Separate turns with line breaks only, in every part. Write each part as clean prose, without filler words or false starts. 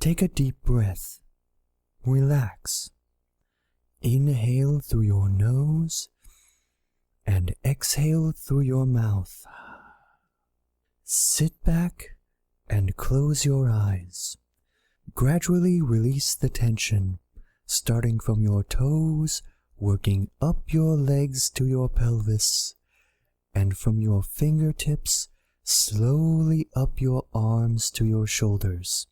Take a deep breath. Relax. Inhale through your nose and exhale through your mouth. Sit back and close your eyes. Gradually release the tension, starting from your toes, working up your legs to your pelvis, and from your fingertips, slowly up your arms to your shoulders.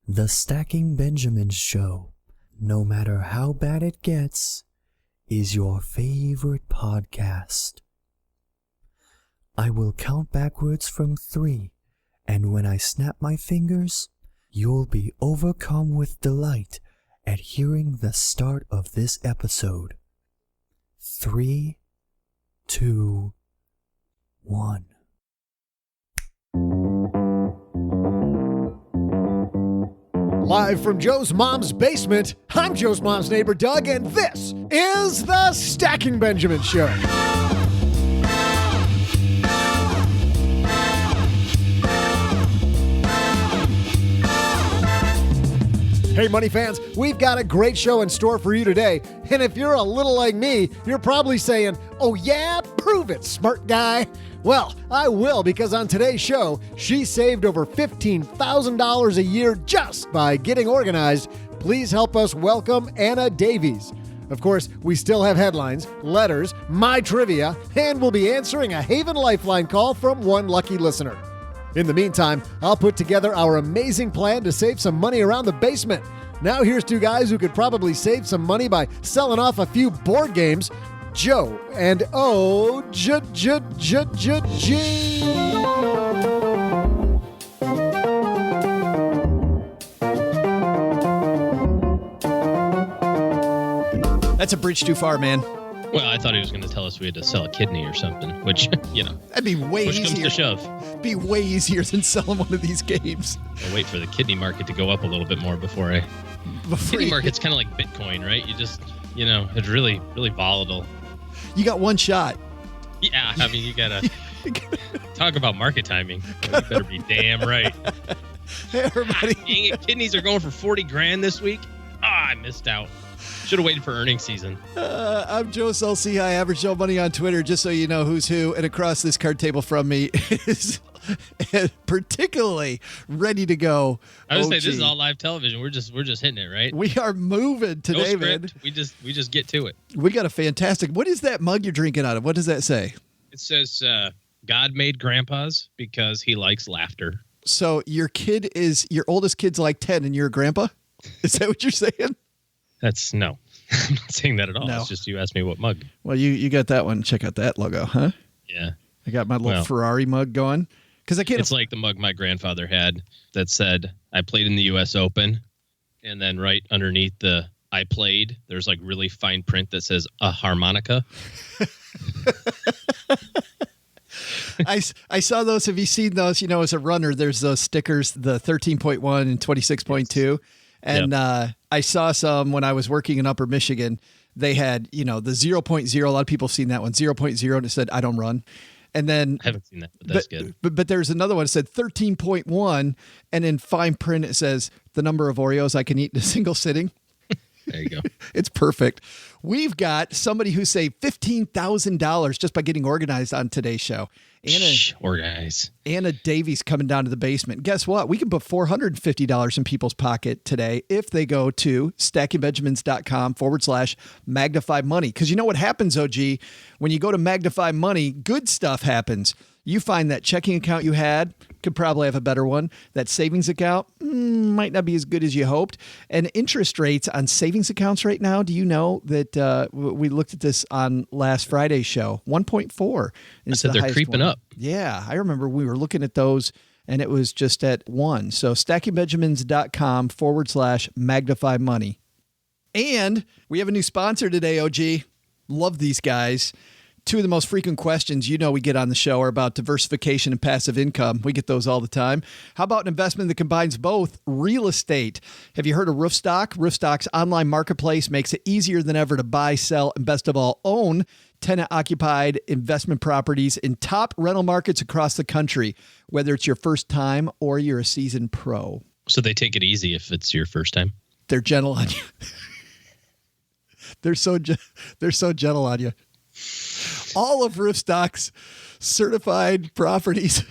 The Stacking Benjamins Show, no matter how bad it gets, is your favorite podcast. I will count backwards from 3, and when I snap my fingers, you'll be overcome with delight at hearing the start of this episode. 3, 2, 1.
Live from Joe's mom's basement, I'm Joe's mom's neighbor Doug, and this is the Stacking Benjamin Show. Hey, money fans, we've got a great show in store for you today. And if you're a little like me, you're probably saying, "Oh yeah, prove it, smart guy." Well, I will, because on today's show, she saved over $15,000 a year just by getting organized. Please help us welcome Anna Davies. Of course, we still have headlines, letters, my trivia, and we'll be answering a Haven Lifeline call from one lucky listener. In the meantime, I'll put together our amazing plan to save some money around the basement. Now here's two guys who could probably save some money by selling off a few board games. Joe and O-G.
That's a bridge too far, man.
Well, I thought he was going to tell us we had to sell a kidney or something, which,
that'd be way
push
easier.
comes to shove.
Be way easier than selling one of these games.
I'll wait for the kidney market to go up a little bit more before kidney market's kind of like Bitcoin, right? You just, it's really, really volatile.
You got one shot.
Yeah, I mean, you gotta talk about market timing. Well, you better be damn right.
Hey, everybody.
Dang it, kidneys are going for $40,000 this week. I missed out. Should have waited for earnings season.
I'm Joe Saul-Sehy, Average Joe Money on Twitter, just so you know who's who. And across this card table from me is particularly ready to go.
I would say this is all live television. We're just hitting it, right?
We are moving today,
no script.
man.
We just get to it.
We got a fantastic. What is that mug you're drinking out of? What does that say?
It says God made grandpas because he likes laughter.
So your oldest kid's like 10 and you're a grandpa? Is that what you're saying?
No, I'm not saying that at all.
No.
It's just you asked me what mug.
Well, you got that one. Check out that logo, huh?
Yeah.
I got my little Ferrari mug going. Because I can't.
It's like the mug my grandfather had that said, "I played in the U.S. Open," and then right underneath the "I played," there's like really fine print that says a harmonica.
I saw those. Have you seen those? As a runner, there's those stickers, the 13.1 and 26.2. And I saw some when I was working in Upper Michigan. They had, the 0.0. A lot of people have seen that one, 0.0, and it said, "I don't run." And then
I haven't seen that, but that's good.
But there's another one that said 13.1, and in fine print it says the number of Oreos I can eat in a single sitting.
There you go.
It's perfect. We've got somebody who saved $15,000 just by getting organized on today's show.
Organize.
Anna Davies coming down to the basement. Guess what? We can put $450 in people's pocket today if they go to stackingbenjamins.com/magnify money. Because you know what happens, OG? When you go to Magnify Money, good stuff happens. You find that checking account you had, could probably have a better one. That savings account might not be as good as you hoped. And interest rates on savings accounts right now, do you know that we looked at this on last Friday's show? 1.4 is the highest.
They're creeping up.
Yeah, I remember we were looking at those and it was just at 1. So stackingbenjamins.com/magnify money. And we have a new sponsor today, OG. Love these guys. Two of the most frequent questions we get on the show are about diversification and passive income. We get those all the time. How about an investment that combines both? Real estate. Have you heard of Roofstock? Roofstock's online marketplace makes it easier than ever to buy, sell, and best of all, own tenant-occupied investment properties in top rental markets across the country, whether it's your first time or you're a seasoned pro.
So they take it easy if it's your first time.
They're gentle on you. They're so gentle on you. All of Roofstock's certified properties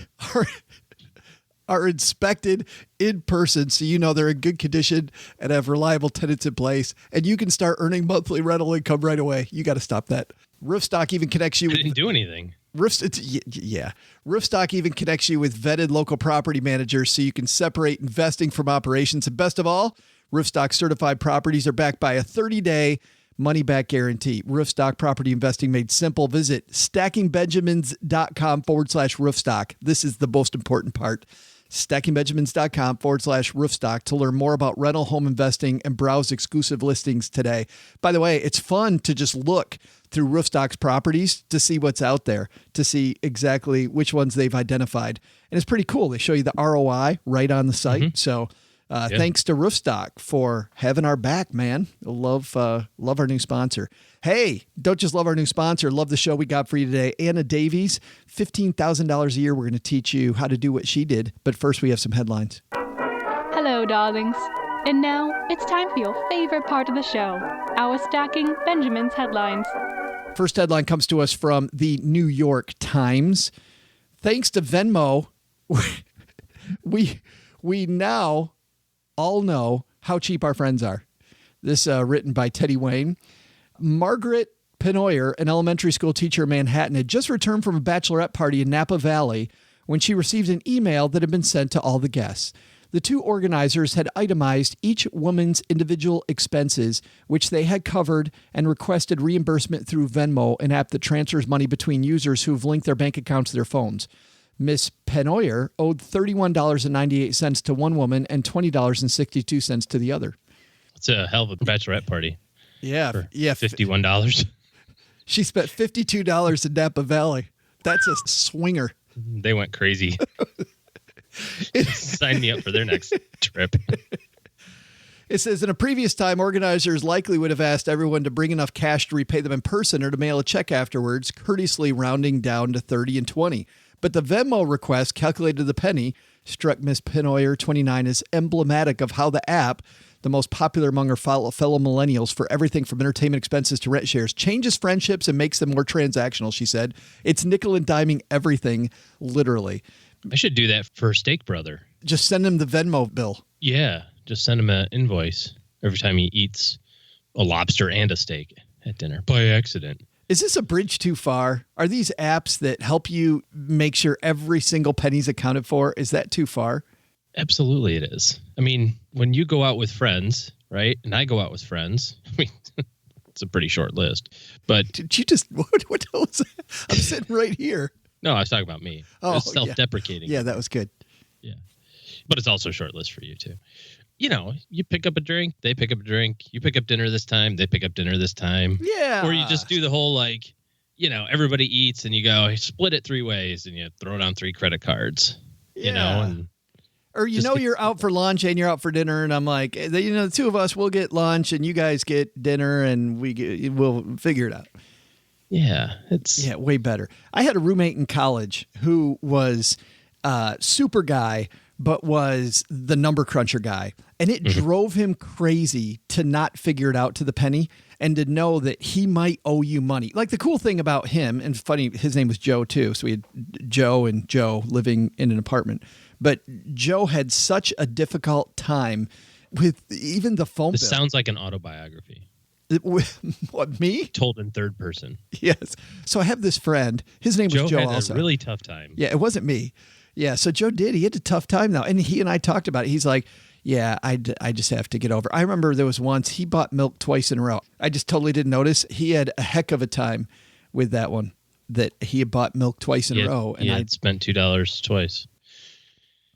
are inspected in person, so you know they're in good condition and have reliable tenants in place, and you can start earning monthly rental income right away. You got to stop that. Roofstock even connects you
I
with...
didn't do anything.
Roofstock even connects you with vetted local property managers so you can separate investing from operations. And best of all, Roofstock certified properties are backed by a 30-day money-back guarantee. Roofstock property investing made simple. Visit stackingbenjamins.com/roofstock. This is the most important part. stackingbenjamins.com/roofstock to learn more about rental home investing and browse exclusive listings today. By the way, it's fun to just look through Roofstock's properties to see what's out there, to see exactly which ones they've identified. And it's pretty cool. They show you the ROI right on the site. Mm-hmm. So thanks to Roofstock for having our back, man. Love our new sponsor. Hey, don't just love our new sponsor. Love the show we got for you today. Anna Davies, $15,000 a year. We're going to teach you how to do what she did. But first, we have some headlines.
Hello, darlings. And now it's time for your favorite part of the show, our Stacking Benjamin's headlines.
First headline comes to us from the New York Times. Thanks to Venmo, we now all know how cheap our friends are. This written by Teddy Wayne. Margaret Penoyer, an elementary school teacher in Manhattan, had just returned from a bachelorette party in Napa Valley when she received an email that had been sent to all the guests. The two organizers had itemized each woman's individual expenses, which they had covered, and requested reimbursement through Venmo, an app that transfers money between users who've linked their bank accounts to their phones. Miss Penoyer owed $31.98 to one woman and $20.62 to the other.
It's a hell of a bachelorette party.
Yeah.
$51.
She spent $52 in Napa Valley. That's a swinger.
They went crazy. Sign me up for their next trip.
It says, in a previous time, organizers likely would have asked everyone to bring enough cash to repay them in person or to mail a check afterwards, courteously rounding down to 30 and 20. But the Venmo request, calculated to the penny, struck Miss Penoyer, 29, as emblematic of how the app, the most popular among her fellow millennials for everything from entertainment expenses to rent shares, changes friendships and makes them more transactional, she said. It's nickel and diming everything, literally.
I should do that for Steak Brother.
Just send him the Venmo bill.
Yeah, just send him an invoice every time he eats a lobster and a steak at dinner by accident.
Is this a bridge too far? Are these apps that help you make sure every single penny's accounted for? Is that too far?
Absolutely it is. I mean, when you go out with friends, right? And I go out with friends. I mean, it's a pretty short list. But
did you just what was that? I'm sitting right here.
No, I was talking about me.
Oh,
it's self-deprecating.
Yeah, that was good.
Yeah. But it's also a short list for you, too. You know, you pick up a drink, they pick up a drink. You pick up dinner this time, they pick up dinner this time.
Yeah.
Or you just do the whole, like, you know, everybody eats and you go, split it 3 ways and you throw down 3 credit cards, you know. And
or, you know, you're out for lunch and you're out for dinner. And I'm like, you know, the two of us, we'll get lunch and you guys get dinner and we'll figure it out.
Yeah, it's
way better. I had a roommate in college who was super guy, but was the number cruncher guy. And it drove him crazy to not figure it out to the penny and to know that he might owe you money. Like the cool thing about him, and funny, his name was Joe too. So we had Joe and Joe living in an apartment. But Joe had such a difficult time with even the phone bill.
This sounds like an autobiography.
What, me?
Told in third person.
Yes. So I have this friend. His name was Joe
had
also.
A really tough time.
Yeah, it wasn't me. Yeah, so Joe did. He had a tough time now. And he and I talked about it. He's like, yeah, I just have to get over. I remember there was once he bought milk twice in a row. I just totally didn't notice. He had a heck of a time with that one, that he had bought milk twice in a row. And I
spent $2 twice.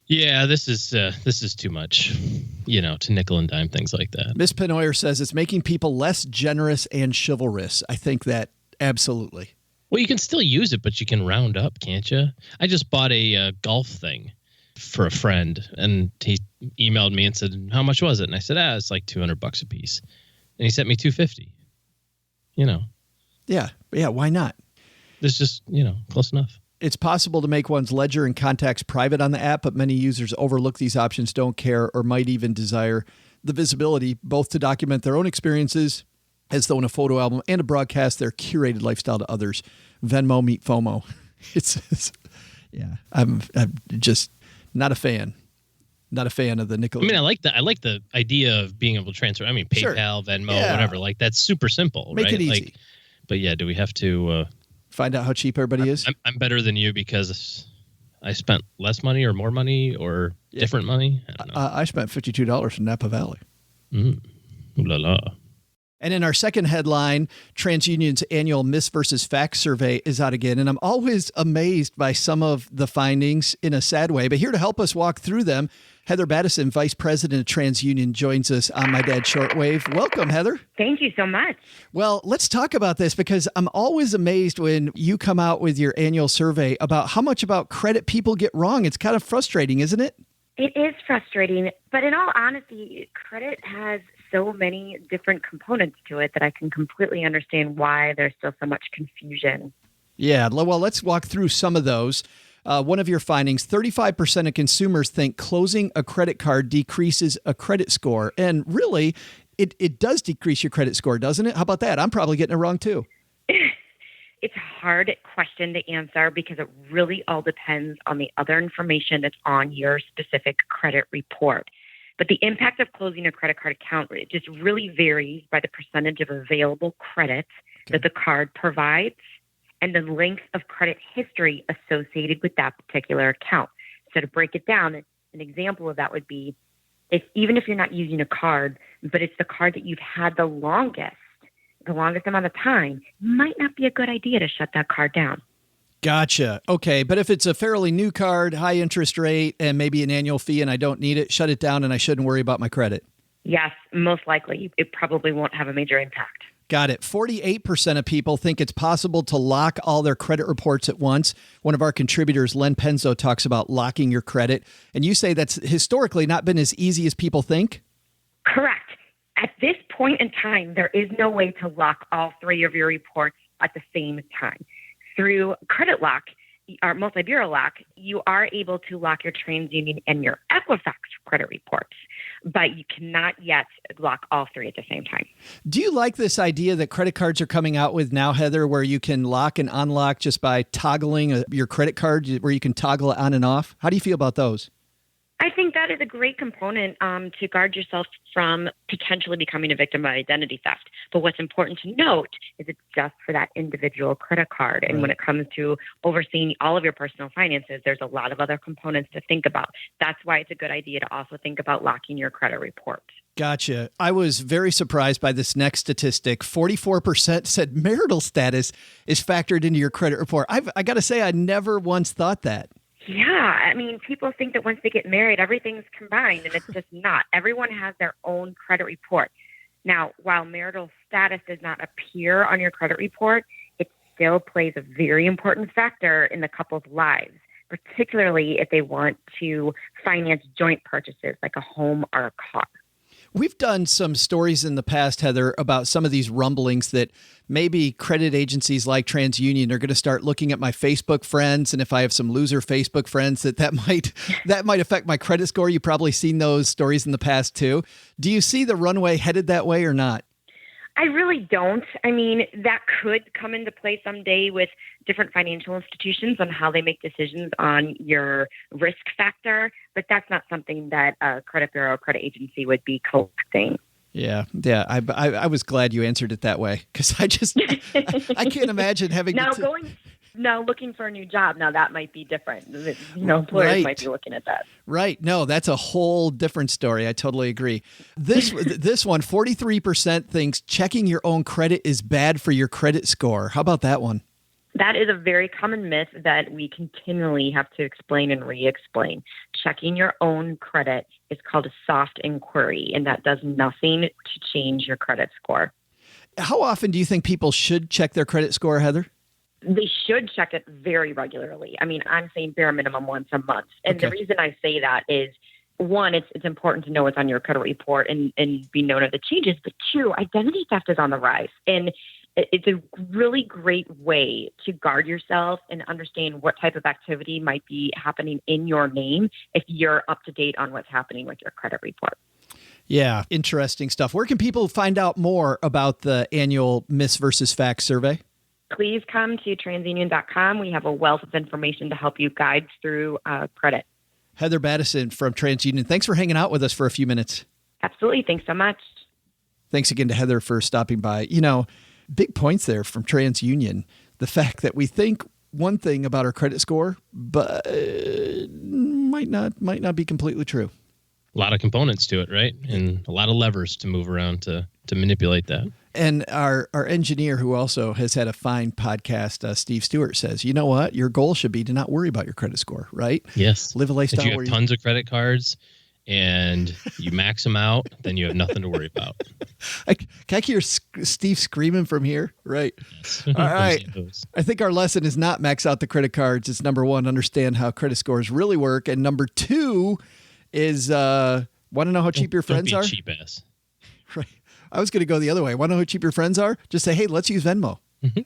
Yeah, this is too much, you know, to nickel and dime things like that.
Miss Penoyer says it's making people less generous and chivalrous. I think that absolutely.
Well, you can still use it, but you can round up, can't you? I just bought a golf thing for a friend, and he emailed me and said, "How much was it?" And I said, "It's like $200 a piece." And he sent me $250. You know.
Yeah. Why not?
It's just, you know, close enough.
It's possible to make one's ledger and contacts private on the app, but many users overlook these options, don't care, or might even desire the visibility, both to document their own experiences as though in a photo album and to broadcast their curated lifestyle to others. Venmo meet FOMO. I'm just not a fan. Not a fan of the nickel.
I mean, I like the idea of being able to transfer. I mean, PayPal,
Sure.
Venmo,
Yeah.
whatever. Like, that's super simple,
Make
right?
it easy.
Like, but yeah, do we have to
find out how cheap everybody is?
I'm better than you because I spent less money or more money or different money. I don't know.
I spent $52 in Napa Valley.
Ooh la la.
And in our second headline, TransUnion's annual Myths versus Facts survey is out again. And I'm always amazed by some of the findings in a sad way. But here to help us walk through them, Heather Battison, Vice President of TransUnion, joins us on My Dad Shortwave. Welcome, Heather.
Thank you so much.
Well, let's talk about this because I'm always amazed when you come out with your annual survey about how much about credit people get wrong. It's kind of frustrating, isn't it?
It is frustrating, but in all honesty, credit has so many different components to it that I can completely understand why there's still so much confusion.
Yeah, well, let's walk through some of those. One of your findings, 35% of consumers think closing a credit card decreases a credit score. And really, it does decrease your credit score, doesn't it? How about that? I'm probably getting it wrong too.
It's a hard question to answer because it really all depends on the other information that's on your specific credit report. But the impact of closing a credit card account just really varies by the percentage of available credit that the card provides and the length of credit history associated with that particular account. So to break it down, an example of that would be even if you're not using a card, but it's the card that you've had the longest amount of time, might not be a good idea to shut that card down.
Gotcha. Okay. But if it's a fairly new card, high interest rate, and maybe an annual fee and I don't need it, shut it down and I shouldn't worry about my credit.
Yes, most likely. It probably won't have a major impact.
Got it. 48% of people think it's possible to lock all their credit reports at once. One of our contributors, Len Penzo, talks about locking your credit. And you say that's historically not been as easy as people think?
Correct. At this point in time, there is no way to lock all three of your reports at the same time. Through Credit Lock, or Multi-Bureau Lock, you are able to lock your TransUnion and your Equifax credit reports, but you cannot yet lock all three at the same time.
Do you like this idea that credit cards are coming out with now, Heather, where you can lock and unlock just by toggling your credit card, where you can toggle it on and off? How do you feel about those?
I think that is a great component to guard yourself from potentially becoming a victim of identity theft. But what's important to note is it's just for that individual credit card. And when it comes to overseeing all of your personal finances, there's a lot of other components to think about. That's why it's a good idea to also think about locking your credit report.
Gotcha. I was very surprised by this next statistic. 44% said marital status is factored into your credit report. I got to say, I never once thought that.
Yeah, I mean, people think that once they get married, everything's combined, and it's just not. Everyone has their own credit report. Now, while marital status does not appear on your credit report, it still plays a very important factor in the couple's lives, particularly if they want to finance joint purchases like a home or a car.
We've done some stories in the past, Heather, about some of these rumblings that maybe credit agencies like TransUnion are going to start looking at my Facebook friends, and if I have some loser Facebook friends, that might affect my credit score. You've probably seen those stories in the past too. Do you see the runway headed that way or not?
I really don't. I mean, that could come into play someday with different financial institutions on how they make decisions on your risk factor, but that's not something that a credit bureau or credit agency would be collecting.
Yeah. I was glad you answered it that way because I can't imagine having
looking for a new job. Now that might be different. Employers might be looking at that.
Right. No, that's a whole different story. I totally agree. This one, 43% thinks checking your own credit is bad for your credit score. How about that one?
That is a very common myth that we continually have to explain and re-explain. Checking your own credit is called a soft inquiry, and that does nothing to change your credit score.
How often do you think people should check their credit score, Heather?
They should check it very regularly. I mean, I'm saying bare minimum once a month. And The reason I say that is, one, it's important to know what's on your credit report and be known of the changes. But two, identity theft is on the rise. And It's a really great way to guard yourself and understand what type of activity might be happening in your name if you're up to date on what's happening with your credit report.
Yeah, interesting stuff. Where can people find out more about the annual Myths versus Facts survey?
Please come to transunion.com. We have a wealth of information to help you guide through credit.
Heather Battison from TransUnion, thanks for hanging out with us for a few minutes.
Absolutely. Thanks so much.
Thanks again to Heather for stopping by. You know, big points there from TransUnion. The fact that we think one thing about our credit score, but might not be completely true.
A lot of components to it, right? And a lot of levers to move around to manipulate that.
And our engineer, who also has had a fine podcast, Steve Stewart, says, you know what? Your goal should be to not worry about your credit score, right?
Yes.
Live a lifestyle
if you
where
have tons of credit cards and you max them out, then you have nothing to worry about.
Can I hear Steve screaming from here? Right.
Yes.
All right. I think our lesson is not max out the credit cards. It's number one, understand how credit scores really work. And number two is want to know how cheap your friends are?
Don't be a cheap ass.
Right. I was going to go the other way. Want to know how cheap your friends are? Just say, hey, let's use Venmo.
Mm-hmm.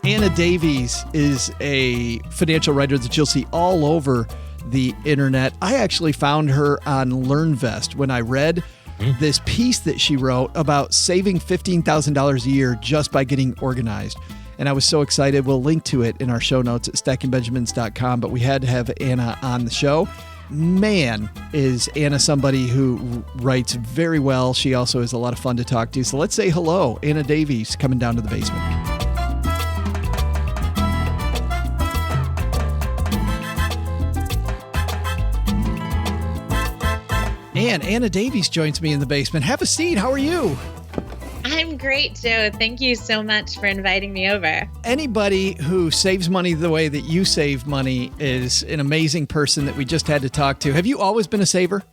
Anna Davies is a financial writer that you'll see all over the internet. I actually found her on LearnVest when I read this piece that she wrote about saving $15,000 a year just by getting organized. And I was so excited. We'll link to it in our show notes at stackingbenjamins.com, but we had to have Anna on the show. Man, is Anna somebody who writes very well. She also is a lot of fun to talk to. So let's say hello, Anna Davies, coming down to the basement. And Anna Davies joins me in the basement. Have a seat. How are you?
I'm great, Joe. Thank you so much for inviting me over.
Anybody who saves money the way that you save money is an amazing person that we just had to talk to. Have you always been a saver?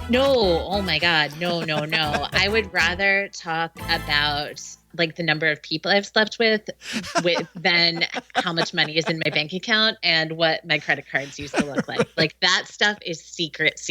No. Oh my God. No. I would rather talk about like the number of people I've slept with than how much money is in my bank account and what my credit cards used to look like. Like that stuff is secret.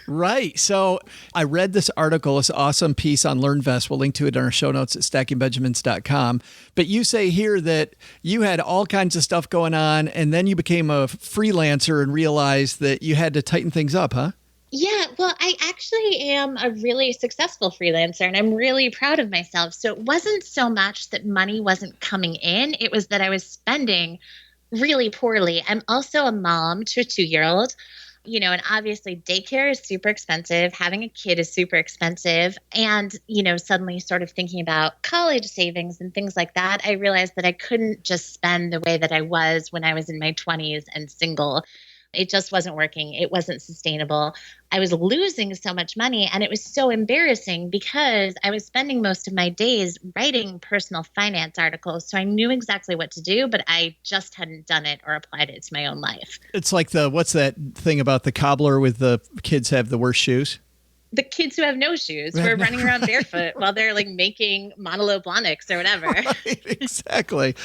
Right. So I read this article, this awesome piece on LearnVest. We'll link to it in our show notes at stackingbenjamins.com. But you say here that you had all kinds of stuff going on and then you became a freelancer and realized that you had to tighten things up, huh?
Yeah, well, I actually am a really successful freelancer and I'm really proud of myself. So it wasn't so much that money wasn't coming in. It was that I was spending really poorly. I'm also a mom to a 2-year-old, and obviously daycare is super expensive. Having a kid is super expensive. And, suddenly sort of thinking about college savings and things like that, I realized that I couldn't just spend the way that I was when I was in my 20s and single. It just wasn't working. It wasn't sustainable. I was losing so much money and it was so embarrassing because I was spending most of my days writing personal finance articles. So I knew exactly what to do, but I just hadn't done it or applied it to my own life.
It's like what's that thing about the cobbler with the kids have the worst shoes?
The kids who have no shoes who are running around barefoot while they're like making Monologue Blonics or whatever.
Right, exactly.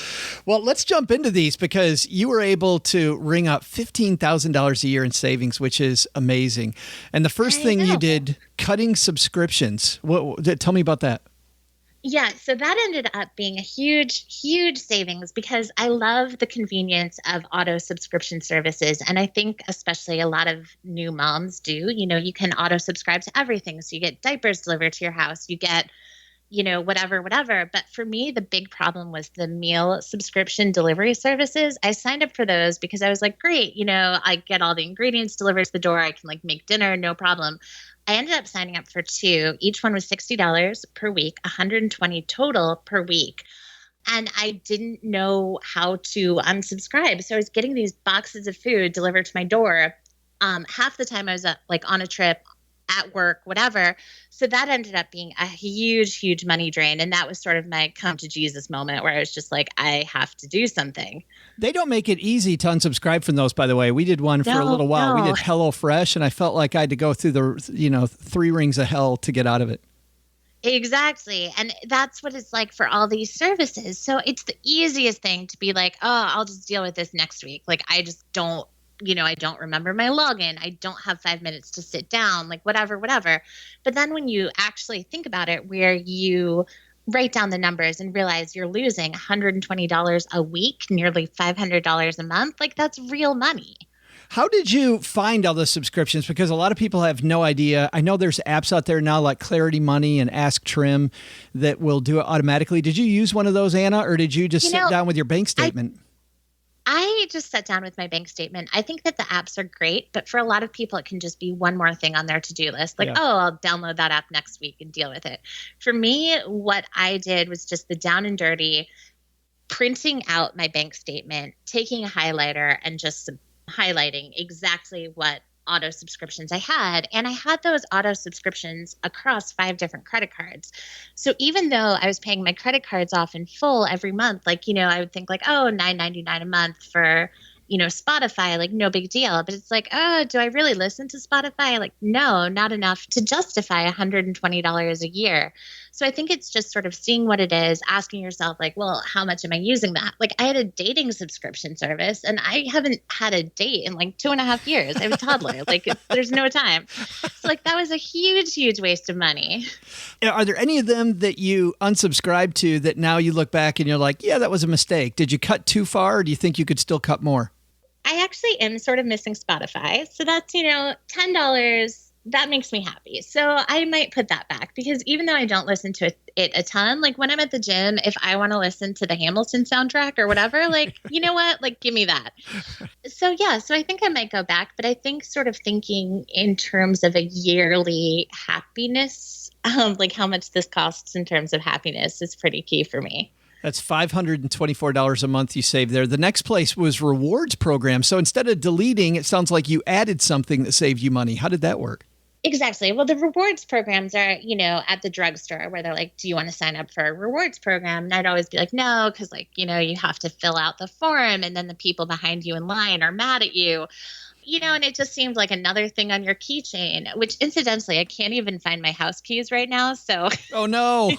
Well, let's jump into these because you were able to ring up $15,000 a year in savings, which is amazing. And the first thing you did, cutting subscriptions. Tell me about that.
Yeah, so that ended up being a huge, huge savings because I love the convenience of auto subscription services. And I think especially a lot of new moms do. You can auto subscribe to everything. So you get diapers delivered to your house. You get, whatever. But for me, the big problem was the meal subscription delivery services. I signed up for those because I was like, great, I get all the ingredients delivered to the door. I can make dinner, no problem. I ended up signing up for 2. Each one was $60 per week, $120 total per week. And I didn't know how to unsubscribe. So I was getting these boxes of food delivered to my door. Half the time I was on a trip, at work, whatever. So that ended up being a huge, huge money drain. And that was sort of my come to Jesus moment where I was just like, I have to do something.
They don't make it easy to unsubscribe from those, by the way. We did one for a little while.
No.
We did HelloFresh, and I felt like I had to go through the 3 rings of hell to get out of it.
Exactly. And that's what it's like for all these services. So it's the easiest thing to be like, oh, I'll just deal with this next week. Like, I just don't, I don't remember my login. I don't have 5 minutes to sit down, like whatever, whatever. But then when you actually think about it, where you write down the numbers and realize you're losing $120 a week, nearly $500 a month, like that's real money.
How did you find all the subscriptions? Because a lot of people have no idea. I know there's apps out there now like Clarity Money and Ask Trim that will do it automatically. Did you use one of those, Anna, or did you just sit down with your bank statement?
I just sat down with my bank statement. I think that the apps are great, but for a lot of people, it can just be one more thing on their to-do list. Like, oh, I'll download that app next week and deal with it. For me, what I did was just the down and dirty, printing out my bank statement, taking a highlighter and just highlighting exactly what auto subscriptions I had. And I had those auto subscriptions across 5 different credit cards. So even though I was paying my credit cards off in full every month, like, I would think like, oh, $9.99 a month for, Spotify, like no big deal. But it's like, oh, do I really listen to Spotify? Like, no, not enough to justify $120 a year. So I think it's just sort of seeing what it is, asking yourself like, well, how much am I using that? Like I had a dating subscription service and I haven't had a date in like 2.5 years. I have a toddler. Like there's no time. So like that was a huge, huge waste of money.
Are there any of them that you unsubscribed to that now you look back and you're like, yeah, that was a mistake? Did you cut too far or do you think you could still cut more?
I actually am sort of missing Spotify. So that's, $10. That makes me happy. So I might put that back because even though I don't listen to it a ton, like when I'm at the gym, if I want to listen to the Hamilton soundtrack or whatever, like, you know what, like give me that. So yeah, so I think I might go back, but I think sort of thinking in terms of a yearly happiness, like how much this costs in terms of happiness is pretty key for me.
That's $524 a month you save there. The next place was rewards program. So instead of deleting, it sounds like you added something that saved you money. How did that work?
Exactly. Well, the rewards programs are, at the drugstore where they're like, do you want to sign up for a rewards program? And I'd always be like, no, because like, you have to fill out the form and then the people behind you in line are mad at you. And it just seemed like another thing on your keychain, which incidentally, I can't even find my house keys right now. So,
oh no.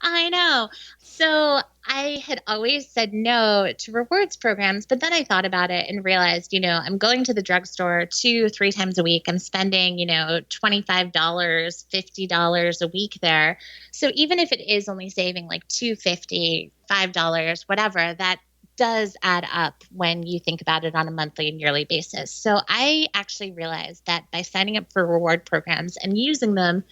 I know. So I had always said no to rewards programs, but then I thought about it and realized, I'm going to the drugstore 2-3 times a week. I'm spending, $25, $50 a week there. So even if it is only saving like $2.50, $5, whatever, that does add up when you think about it on a monthly and yearly basis. So I actually realized that by signing up for reward programs and using them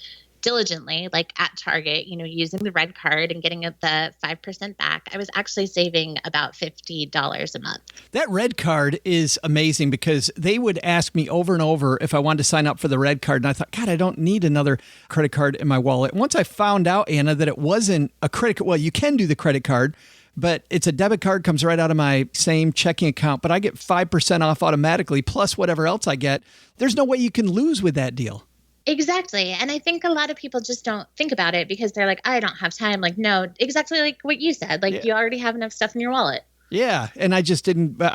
diligently, like at Target, using the red card and getting the 5% back, I was actually saving about $50 a month. That
red card is amazing because they would ask me over and over if I wanted to sign up for the red card. And I thought, God, I don't need another credit card in my wallet. Once I found out, Anna, that it wasn't a credit card, well, you can do the credit card, but it's a debit card, comes right out of my same checking account, but I get 5% off automatically plus whatever else I get. There's no way you can lose with that deal.
Exactly. And I think a lot of people just don't think about it because they're like, I don't have time. Like, no, exactly like what you said. Like, you already have enough stuff in your wallet.
Yeah. And I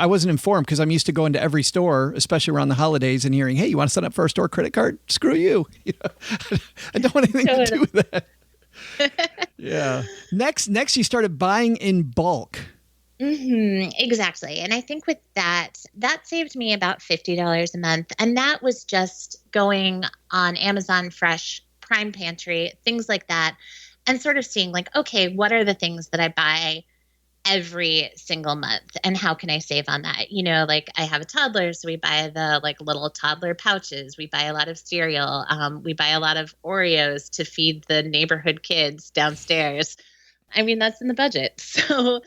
wasn't informed because I'm used to going to every store, especially around the holidays, and hearing, hey, you want to sign up for a store credit card? Screw you. I don't want anything to do with that. Yeah. Next, you started buying in bulk.
Exactly. And I think with that saved me about $50 a month. And that was just going on Amazon Fresh, Prime Pantry, things like that, and sort of seeing like, okay, what are the things that I buy every single month and how can I save on that? Like I have a toddler, so we buy the like little toddler pouches. We buy a lot of cereal. We buy a lot of Oreos to feed the neighborhood kids downstairs. I mean, that's in the budget. So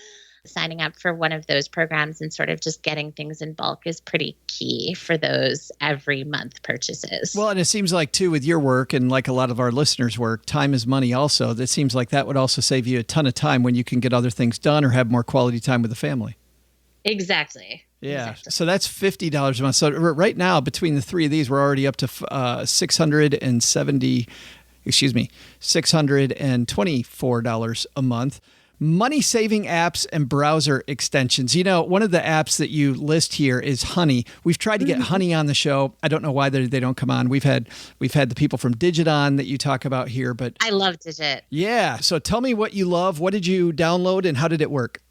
signing up for one of those programs and sort of just getting things in bulk is pretty key for those every month purchases.
Well, and it seems like too with your work and like a lot of our listeners' work, time is money also. That seems like that would also save you a ton of time when you can get other things done or have more quality time with the family.
Exactly.
Yeah. Exactly. So that's $50 a month. So right now, between the three of these, we're already up to $624 a month. Money saving apps and browser extensions. You know, one of the apps that you list here is Honey. We've tried to get Honey on the show. I don't know why they don't come on. We've had the people from Digit on that you talk about here, but
I love Digit.
yeah. So tell me what you love. What did you download and how did it work?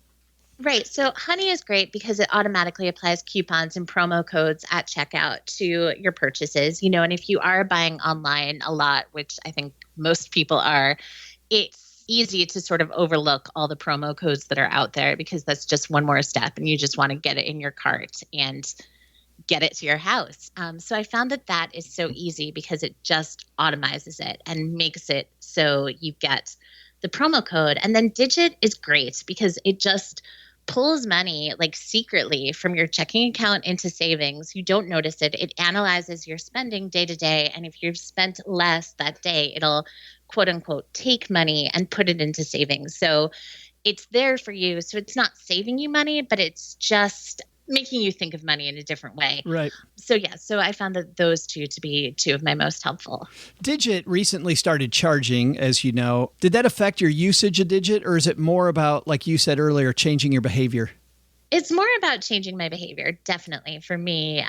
Right. So Honey is great because it automatically applies coupons and promo codes at checkout to your purchases. You know, and if you are buying online a lot, which I think most people are, it's easy to sort of overlook all the promo codes that are out there because that's just one more step and you just want to get it in your cart and get it to your house. So I found that is so easy because it just automizes it and makes it so you get the promo code. And then Digit is great because it just pulls money like secretly from your checking account into savings. You don't notice it. It analyzes your spending day to day. And if you've spent less that day, it'll quote unquote take money and put it into savings. So it's there for you. So it's not saving you money, but it's just making you think of money in a different way.
Right.
So yeah, so I found that those two to be two of my most helpful.
Digit recently started charging, as you know. Did that affect your usage of Digit, or is it more about, like you said earlier, changing your behavior?
It's more about changing my behavior, definitely. For me,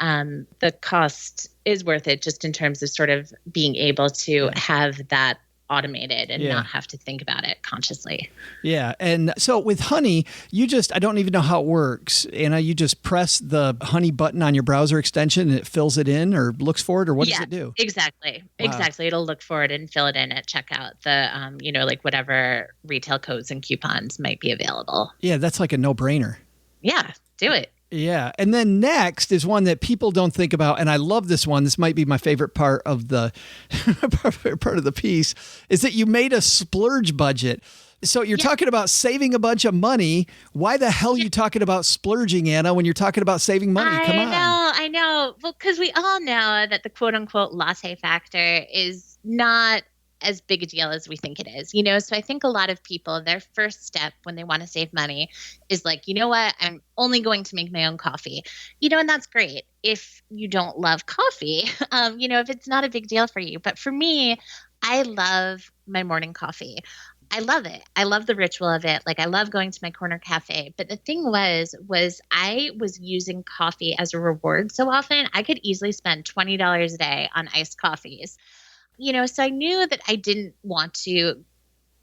the cost is worth it just in terms of sort of being able to have that automated and not have to think about it consciously.
Yeah. And so with Honey, I don't even know how it works. And you just press the Honey button on your browser extension and it fills it in or looks for it, or what does it do?
Exactly.
Wow.
Exactly. It'll look for it and fill it in at checkout. The, like whatever retail codes and coupons might be available.
Yeah. That's like a no-brainer.
Yeah. Do it.
Yeah. And then next is one that people don't think about. And I love this one. This might be my favorite part of the part of the piece is that you made a splurge budget. So you're talking about saving a bunch of money. Why the hell are you talking about splurging, Anna, when you're talking about saving money? Come on.
I know. Well, because we all know that the quote unquote latte factor is not as big a deal as we think it is, So I think a lot of people, their first step when they want to save money is like, you know what, I'm only going to make my own coffee, and that's great if you don't love coffee, if it's not a big deal for you. But for me, I love my morning coffee. I love it. I love the ritual of it. Like I love going to my corner cafe. But the thing was I was using coffee as a reward so often. I could easily spend $20 a day on iced coffees. So I knew that I didn't want to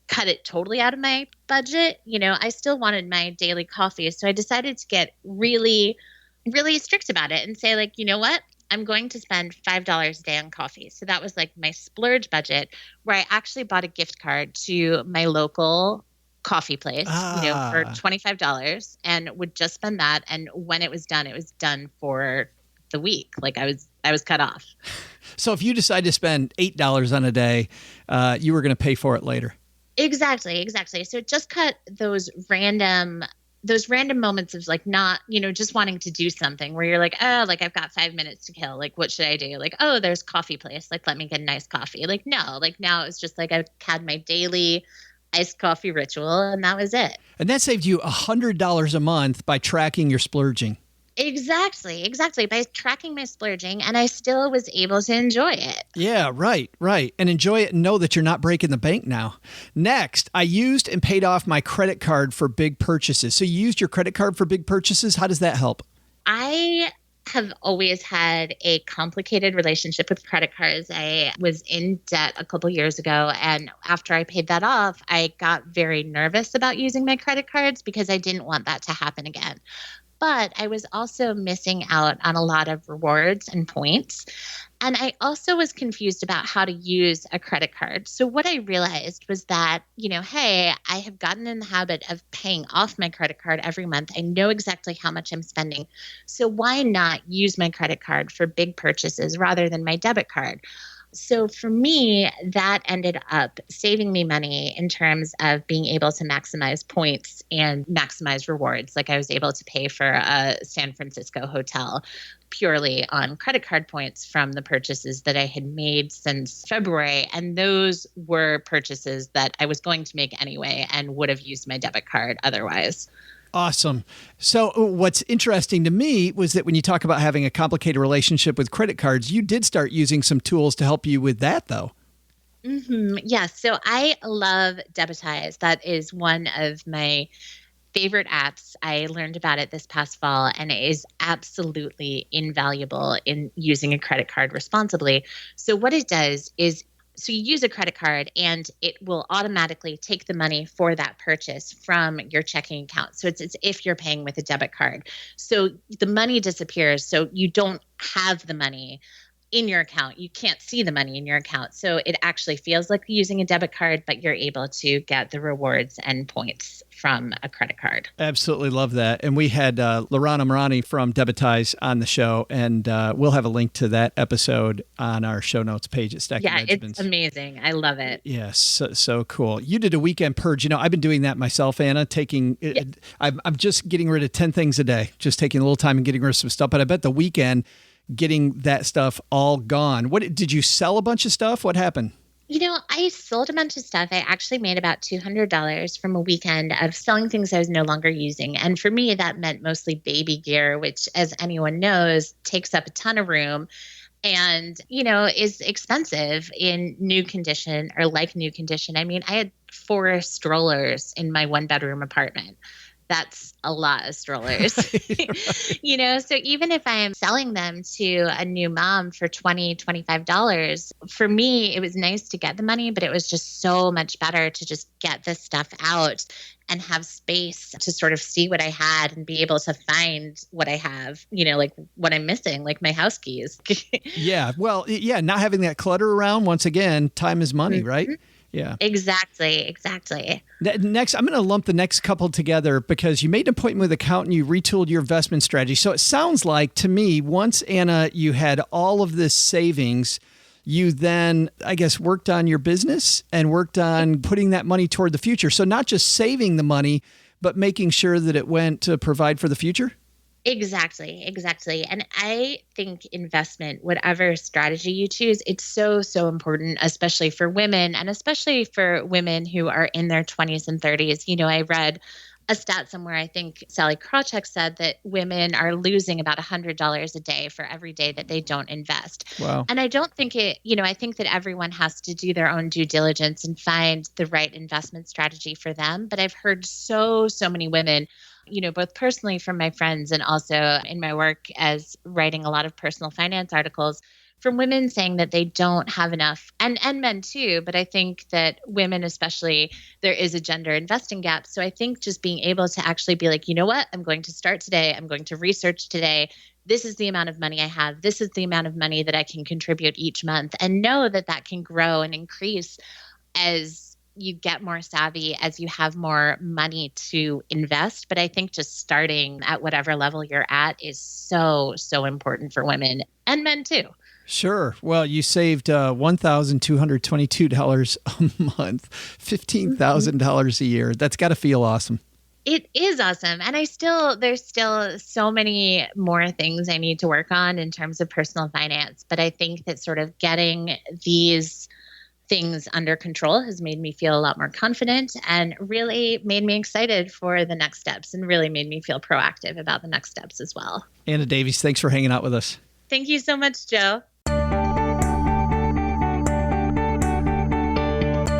cut it totally out of my budget. I still wanted my daily coffee. So I decided to get really, really strict about it and say like, you know what? I'm going to spend $5 a day on coffee. So that was like my splurge budget where I actually bought a gift card to my local coffee place, for $25 and would just spend that. And when it was done for the week. Like I was cut off.
So if you decide to spend $8 on a day, you were going to pay for it later.
Exactly. So it just cut those random moments of like not, just wanting to do something where you're like, oh, like I've got 5 minutes to kill. Like, what should I do? Like, oh, there's coffee place. Like, let me get a nice coffee. Like, no, like now it's just like I had my daily iced coffee ritual and that was it.
And that saved you $100 a month by tracking your splurging.
Exactly. By tracking my splurging, and I still was able to enjoy it.
Yeah, right. And enjoy it and know that you're not breaking the bank now. Next, I used and paid off my credit card for big purchases. So you used your credit card for big purchases. How does that help?
I have always had a complicated relationship with credit cards. I was in debt a couple years ago, and after I paid that off, I got very nervous about using my credit cards because I didn't want that to happen again. But I was also missing out on a lot of rewards and points. And I also was confused about how to use a credit card. So what I realized was that, hey, I have gotten in the habit of paying off my credit card every month. I know exactly how much I'm spending. So why not use my credit card for big purchases rather than my debit card? So for me, that ended up saving me money in terms of being able to maximize points and maximize rewards. Like I was able to pay for a San Francisco hotel purely on credit card points from the purchases that I had made since February. And those were purchases that I was going to make anyway and would have used my debit card otherwise.
Awesome. So what's interesting to me was that when you talk about having a complicated relationship with credit cards, you did start using some tools to help you with that, though.
Yes. So I love Debitize. That is one of my favorite apps. I learned about it this past fall, and it is absolutely invaluable in using a credit card responsibly. So what it does is, so you use a credit card and it will automatically take the money for that purchase from your checking account. So it's as if you're paying with a debit card. So the money disappears. So you don't have the money in your account. You can't see the money in your account. So it actually feels like using a debit card, but you're able to get the rewards and points from a credit card.
Absolutely love that. And we had Lorana Marani from Debitize on the show, and we'll have a link to that episode on our show notes page at Stacking Benjamins.
It's amazing. I love it.
Yes, so cool. You did a weekend purge. You know, I've been doing that myself, Anna, I'm just getting rid of 10 things a day, just taking a little time and getting rid of some stuff. But I bet the weekend, getting that stuff all gone. What did you sell a bunch of stuff? What happened?
You know, I sold a bunch of stuff. I actually made about $200 from a weekend of selling things I was no longer using. And for me, that meant mostly baby gear, which, as anyone knows, takes up a ton of room and, you know, is expensive in new condition or like new condition. I mean, I had 4 strollers in my 1-bedroom apartment. That's a lot of strollers, you know? So even if I am selling them to a new mom for $20, $25, for me, it was nice to get the money, but it was just so much better to just get this stuff out and have space to sort of see what I had and be able to find what I have, you know, like what I'm missing, like my house keys.
Yeah. Well, yeah. Not having that clutter around. Once again, time is money, right? Yeah.
Exactly.
Next, I'm going to lump the next couple together because you made an appointment with an accountant, you retooled your investment strategy. So it sounds like to me, once, Anna, you had all of this savings, you then, I guess, worked on your business and worked on putting that money toward the future. So not just saving the money, but making sure that it went to provide for the future?
Exactly. And I think investment, whatever strategy you choose, it's so important, especially for women and especially for women who are in their 20s and 30s. You know, I read a stat somewhere, I think Sally Krawcheck said that women are losing about $100 a day for every day that they don't invest.
Wow.
And I don't think I think that everyone has to do their own due diligence and find the right investment strategy for them. But I've heard so many women, you know, both personally from my friends and also in my work as writing a lot of personal finance articles, from women saying that they don't have enough, and men too, but I think that women especially, there is a gender investing gap. So I think just being able to actually be like, you know what, I'm going to start today. I'm going to research today. This is the amount of money I have. This is the amount of money that I can contribute each month, and know that that can grow and increase as you get more savvy, as you have more money to invest. But I think just starting at whatever level you're at is so important for women and men too.
Sure. Well, you saved $1,222 a month, $15,000 a year. That's got to feel awesome.
It is awesome. And there's still so many more things I need to work on in terms of personal finance. But I think that sort of getting these things under control has made me feel a lot more confident and really made me excited for the next steps and really made me feel proactive about the next steps as well.
Anna Davies, thanks for hanging out with us.
Thank you so much, Joe.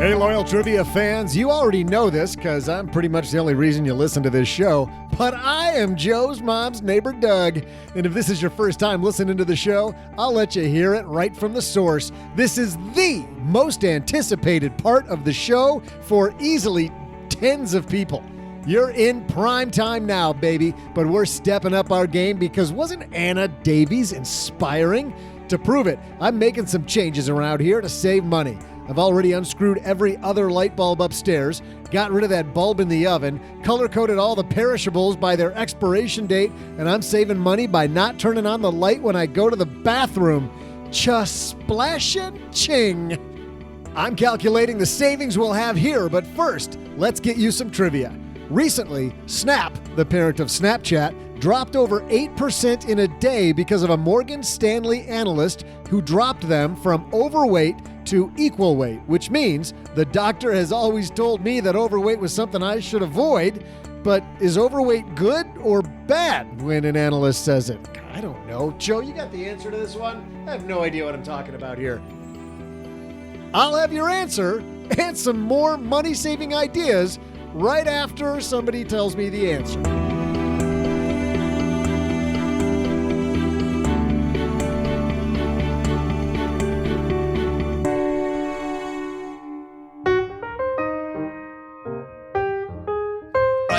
Hey, loyal trivia fans, you already know this because I'm pretty much the only reason you listen to this show, but I am Joe's mom's neighbor, Doug. And if this is your first time listening to the show, I'll let you hear it right from the source. This is the most anticipated part of the show for easily tens of people. You're in prime time now, baby, but we're stepping up our game because wasn't Anna Davies inspiring? To prove it, I'm making some changes around here to save money. I've already unscrewed every other light bulb upstairs, got rid of that bulb in the oven, color-coded all the perishables by their expiration date, and I'm saving money by not turning on the light when I go to the bathroom. Splash and ching! I'm calculating the savings we'll have here, but first, let's get you some trivia. Recently, Snap, the parent of Snapchat, dropped over 8% in a day because of a Morgan Stanley analyst who dropped them from overweight to equal weight, which means the doctor has always told me that overweight was something I should avoid. But is overweight good or bad when an analyst says it? I don't know. Joe, you got the answer to this one? I have no idea what I'm talking about here. I'll have your answer and some more money-saving ideas right after somebody tells me the answer.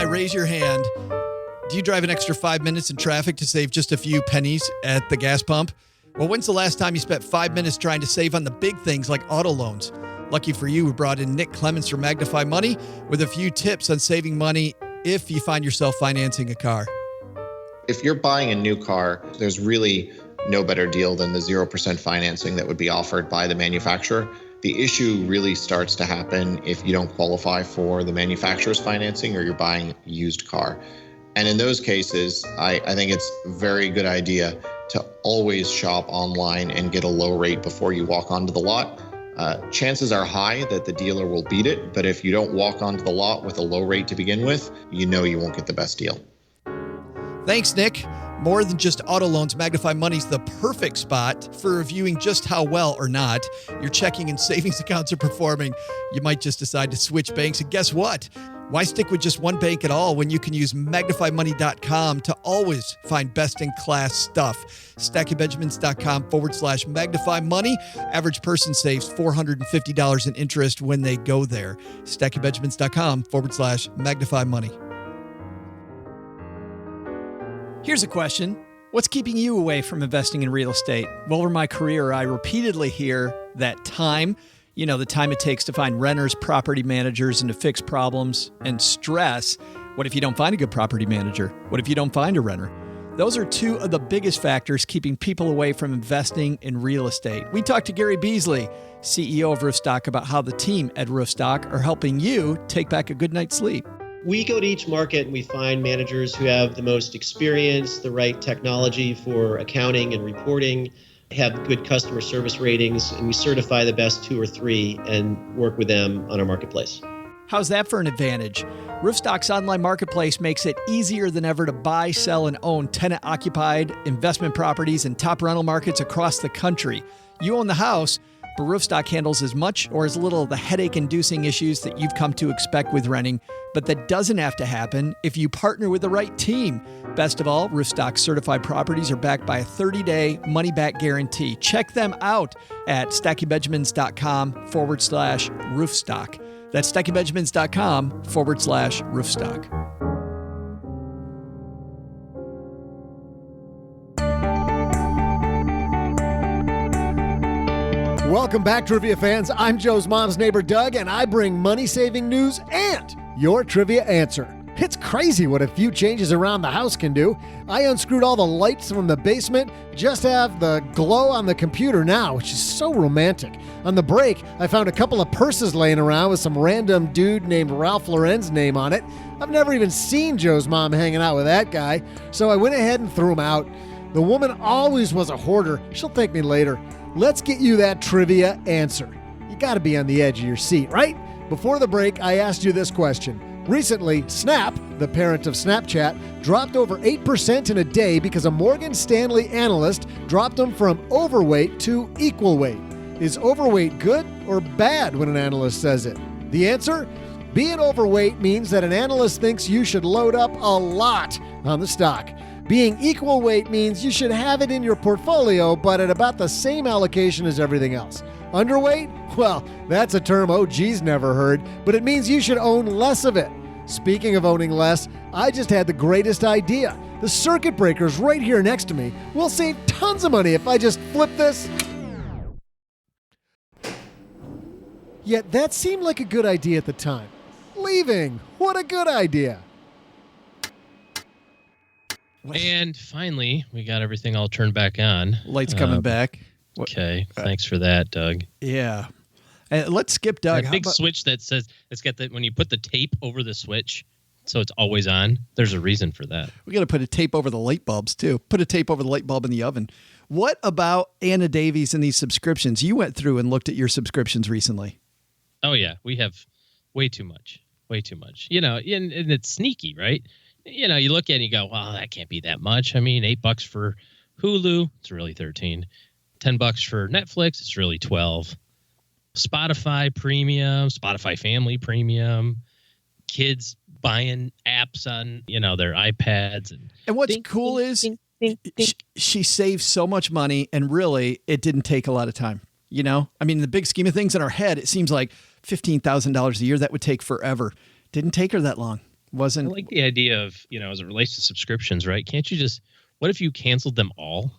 Raise your hand. Do you drive an extra 5 minutes in traffic to save just a few pennies at the gas pump? Well, when's the last time you spent 5 minutes trying to save on the big things like auto loans? Lucky for you, we brought in Nick Clements from Magnify Money with a few tips on saving money if you find yourself financing a car.
If you're buying a new car, there's really no better deal than the 0% financing that would be offered by the manufacturer. The issue really starts to happen if you don't qualify for the manufacturer's financing or you're buying a used car. And in those cases, I think it's a very good idea to always shop online and get a low rate before you walk onto the lot. Chances are high that the dealer will beat it, but if you don't walk onto the lot with a low rate to begin with, you know you won't get the best deal.
Thanks, Nick. More than just auto loans, Magnify Money's the perfect spot for reviewing just how well or not your checking and savings accounts are performing. You might just decide to switch banks, and guess what? Why stick with just one bank at all when you can use magnifymoney.com to always find best-in-class stuff? StackyBenjamins.com/Magnify Money. Average person saves $450 in interest when they go there. StackyBenjamins.com/Magnify Money. Here's a question. What's keeping you away from investing in real estate? Well, over my career, I repeatedly hear that time, the time it takes to find renters, property managers, and to fix problems, and stress. What if you don't find a good property manager? What if you don't find a renter? Those are two of the biggest factors keeping people away from investing in real estate. We talked to Gary Beasley, CEO of Roofstock, about how the team at Roofstock are helping you take back a good night's sleep.
We go to each market and we find managers who have the most experience, the right technology for accounting and reporting, have good customer service ratings, and we certify the best 2 or 3 and work with them on our marketplace.
How's that for an advantage? Roofstock's online marketplace makes it easier than ever to buy, sell, and own tenant-occupied investment properties in top rental markets across the country. You own the house, but Roofstock handles as much or as little of the headache-inducing issues that you've come to expect with renting, but that doesn't have to happen if you partner with the right team. Best of all, Roofstock's certified properties are backed by a 30-day money-back guarantee. Check them out at StackyBenjamins.com/Roofstock. That's StackyBenjamins.com/Roofstock.
Welcome back, trivia fans. I'm Joe's mom's neighbor, Doug, and I bring money-saving news and your trivia answer. It's crazy what a few changes around the house can do. I unscrewed all the lights from the basement, just have the glow on the computer now, which is so romantic. On the break, I found a couple of purses laying around with some random dude named Ralph Lauren's name on it. I've never even seen Joe's mom hanging out with that guy, so I went ahead and threw them out. The woman always was a hoarder. She'll thank me later. Let's get you that trivia answer. You gotta be on the edge of your seat, right? Before the break, I asked you this question. Recently, Snap, the parent of Snapchat, dropped over 8% in a day because a Morgan Stanley analyst dropped them from overweight to equal weight. Is overweight good or bad when an analyst says it? The answer? Being overweight means that an analyst thinks you should load up a lot on the stock. Being equal weight means you should have it in your portfolio, but at about the same allocation as everything else. Underweight? Well, that's a term OG's never heard, but it means you should own less of it. Speaking of owning less, I just had the greatest idea. The circuit breaker's right here next to me. We'll save tons of money if I just flip this. Yet that seemed like a good idea at the time. Leaving, what a good idea.
And finally, we got everything all turned back on.
Lights coming back.
Okay, thanks for that, Doug.
Yeah. Let's skip Doug.
That big switch that says it's got that when you put the tape over the switch, so it's always on. There's a reason for that.
We got to put a tape over the light bulbs too. Put a tape over the light bulb in the oven. What about Anna Davies and these subscriptions? You went through and looked at your subscriptions recently.
Oh yeah, we have way too much. Way too much. And it's sneaky, right? You look at it and you go, well, that can't be that much. I mean, $8 for Hulu, it's really $13. $10 for Netflix, it's really $12. Spotify Premium, Spotify Family Premium, kids buying apps on, their iPads.
And what's
ding,
cool
ding,
is
ding, ding, ding.
she saves so much money, and really, it didn't take a lot of time. I mean, in the big scheme of things in our head, it seems like $15,000 a year, that would take forever. Didn't take her that long.
I like the idea of, as it relates to subscriptions, right? Can't you what if you canceled them all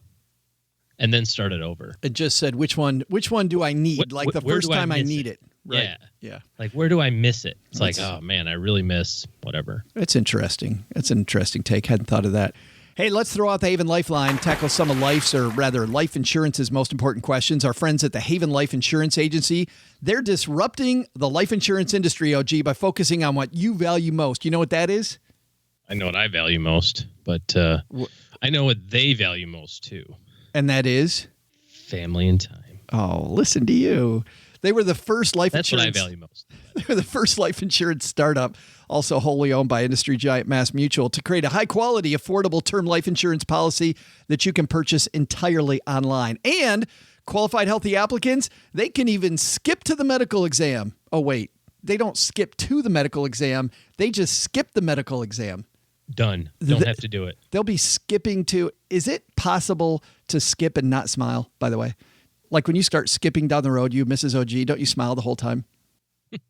and then started over?
It just said, which one do I need? The first time I need it. Right. Yeah.
Like, where do I miss it? It's like, oh man, I really miss whatever.
It's interesting. It's an interesting take. Hadn't thought of that. Hey, let's throw out the Haven Lifeline, tackle some of life insurance's most important questions. Our friends at the Haven Life Insurance Agency, they're disrupting the life insurance industry, OG, by focusing on what you value most. You know what that is?
I know what I value most, but I know what they value most too.
And that is?
Family and time.
Oh, listen to you. They were the first life insurance.
That's what I value most.
They were the first life insurance startup, also wholly owned by industry giant MassMutual, to create a high-quality, affordable term life insurance policy that you can purchase entirely online. And qualified healthy applicants, they can even skip to the medical exam. Oh, wait. They don't skip to the medical exam. They just skip the medical exam.
Done. Don't have to do it.
They'll be skipping to... Is it possible to skip and not smile, by the way? Like when you start skipping down the road, you, Mrs. OG, don't you smile the whole time?
I'm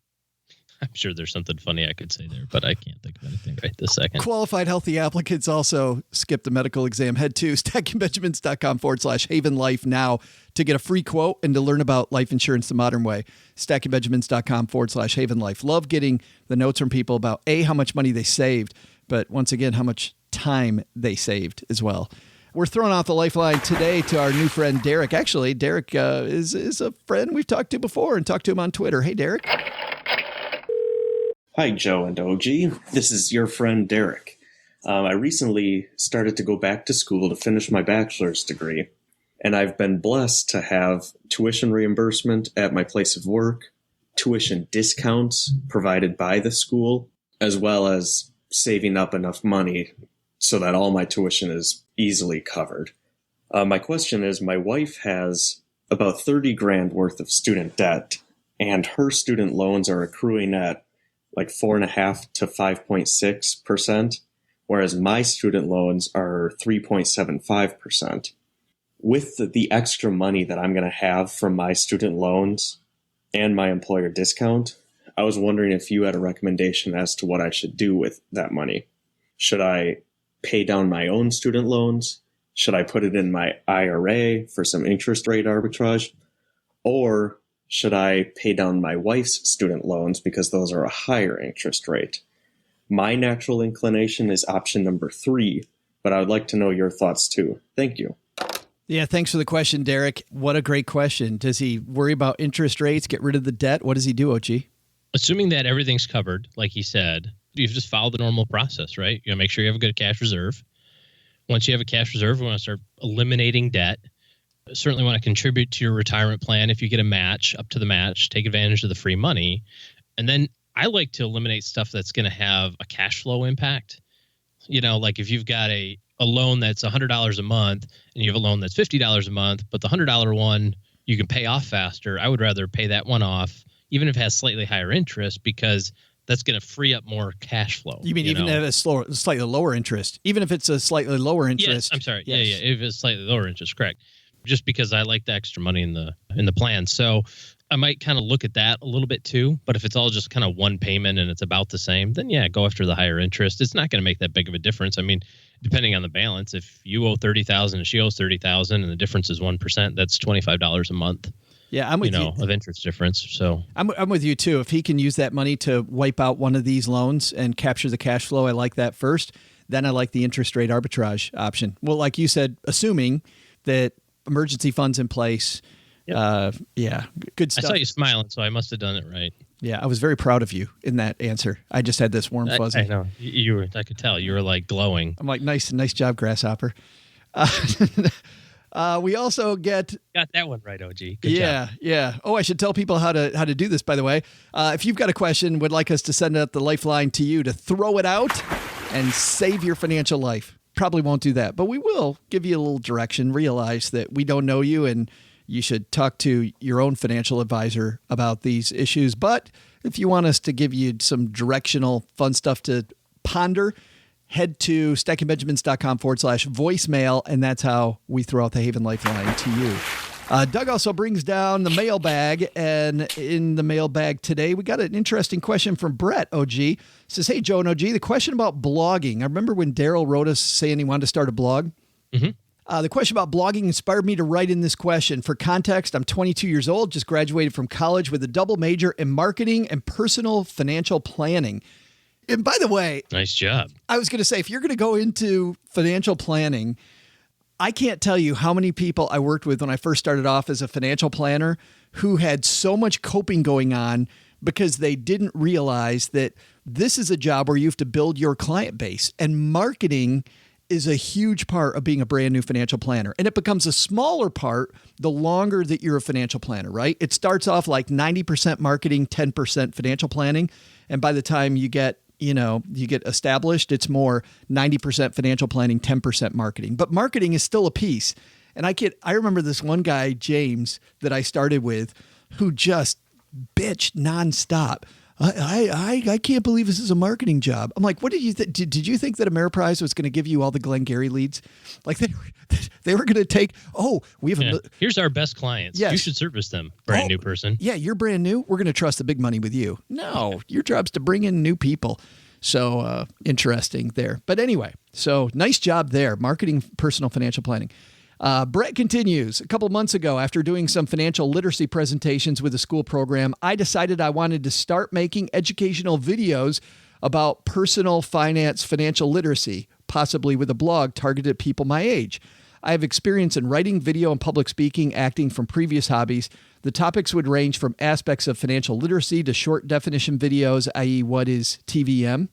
sure there's something funny I could say there, but I can't think of anything right this second.
Qualified healthy applicants also skip the medical exam. Head to stackingbenjamins.com/Haven Life now to get a free quote and to learn about life insurance the modern way. stackingbenjamins.com/Haven Life. Love getting the notes from people about how much money they saved, but once again, how much time they saved as well. We're throwing out the lifeline today to our new friend, Derek. Actually, Derek is a friend we've talked to before and talked to him on Twitter. Hey, Derek.
Hi, Joe and OG. This is your friend, Derek. I recently started to go back to school to finish my bachelor's degree, and I've been blessed to have tuition reimbursement at my place of work, tuition discounts provided by the school, as well as saving up enough money so that all my tuition is easily covered. My question is, my wife has about 30 grand worth of student debt, and her student loans are accruing at like 4.5% to 5.6%, whereas my student loans are 3.75%. With the extra money that I'm going to have from my student loans and my employer discount, I was wondering if you had a recommendation as to what I should do with that money. Should I pay down my own student loans? Should I put it in my IRA for some interest rate arbitrage? Or should I pay down my wife's student loans because those are a higher interest rate? My natural inclination is option number 3, but I would like to know your thoughts too. Thank you.
Yeah, thanks for the question, Derek. What a great question. Does he worry about interest rates, get rid of the debt? What does he do, OG?
Assuming that everything's covered, like he said, you just follow the normal process, right? You make sure you have a good cash reserve. Once you have a cash reserve, we want to start eliminating debt. Certainly want to contribute to your retirement plan. If you get a match, up to the match, take advantage of the free money. And then I like to eliminate stuff that's going to have a cash flow impact. Like if you've got a loan that's $100 a month and you have a loan that's $50 a month, but the $100 one you can pay off faster, I would rather pay that one off, even if it has slightly higher interest, because that's going to free up more cash flow.
You mean even if it's slightly lower interest? Even if it's a slightly lower interest?
Yes, I'm sorry.
Yes.
Yeah. If it's slightly lower interest, correct. Just because I like the extra money in the plan. So I might kind of look at that a little bit too. But if it's all just kind of one payment and it's about the same, then yeah, go after the higher interest. It's not going to make that big of a difference. I mean, depending on the balance, if you owe $30,000 and she owes $30,000 and the difference is 1%, that's $25 a month.
Yeah, I'm with you.
Of interest difference. So
I'm with you too. If he can use that money to wipe out one of these loans and capture the cash flow, I like that first. Then I like the interest rate arbitrage option. Well, like you said, assuming that emergency funds in place.
Yep.
Yeah, good stuff.
I saw you smiling, so I must have done it right.
Yeah, I was very proud of you in that answer. I just had this warm fuzzy.
I know. You were. I could tell. You were like glowing.
I'm like, nice job, Grasshopper. We also got
that one right, OG. Good job.
Yeah. Oh, I should tell people how to do this, by the way. If you've got a question, would like us to send out the lifeline to you to throw it out and save your financial life. Probably won't do that, but we will give you a little direction. Realize that we don't know you and you should talk to your own financial advisor about these issues. But if you want us to give you some directional fun stuff to ponder, head to stackingbenjamins.com/voicemail, and that's how we throw out the Haven Lifeline to you. Doug also brings down the mailbag, and in the mailbag today, we got an interesting question from Brett, OG. It says, hey, Joe and OG, the question about blogging. I remember when Daryl wrote us saying he wanted to start a blog. The question about blogging inspired me to write in this question. For context, I'm 22 years old, just graduated from college with a double major in marketing and personal financial planning. And by the way,
nice job.
I was going to say, if you're going to go into financial planning, I can't tell you how many people I worked with when I first started off as a financial planner who had so much coping going on because they didn't realize that this is a job where you have to build your client base, and marketing is a huge part of being a brand new financial planner. And it becomes a smaller part the longer that you're a financial planner, right? It starts off like 90% marketing, 10% financial planning. And by the time you get established, it's more 90% financial planning, 10% marketing. But marketing is still a piece. And I remember this one guy, James, that I started with, who just bitched nonstop. I can't believe this is a marketing job. I'm like, what did you think? Did you think that Ameriprise was going to give you all the Glengarry leads? Like they were going to take, we have
here's our best clients.
Yes.
You should service them. Brand new person.
Yeah, you're brand new. We're going to trust the big money with you. No, your job's to bring in new people. So interesting there. But anyway, so nice job there. Marketing, personal financial planning. Brett continues. A couple months ago, after doing some financial literacy presentations with a school program, I decided I wanted to start making educational videos about personal finance, financial literacy, possibly with a blog targeted at people my age. I have experience in writing, video, and public speaking, acting from previous hobbies. The topics would range from aspects of financial literacy to short definition videos, i.e. what is TVM.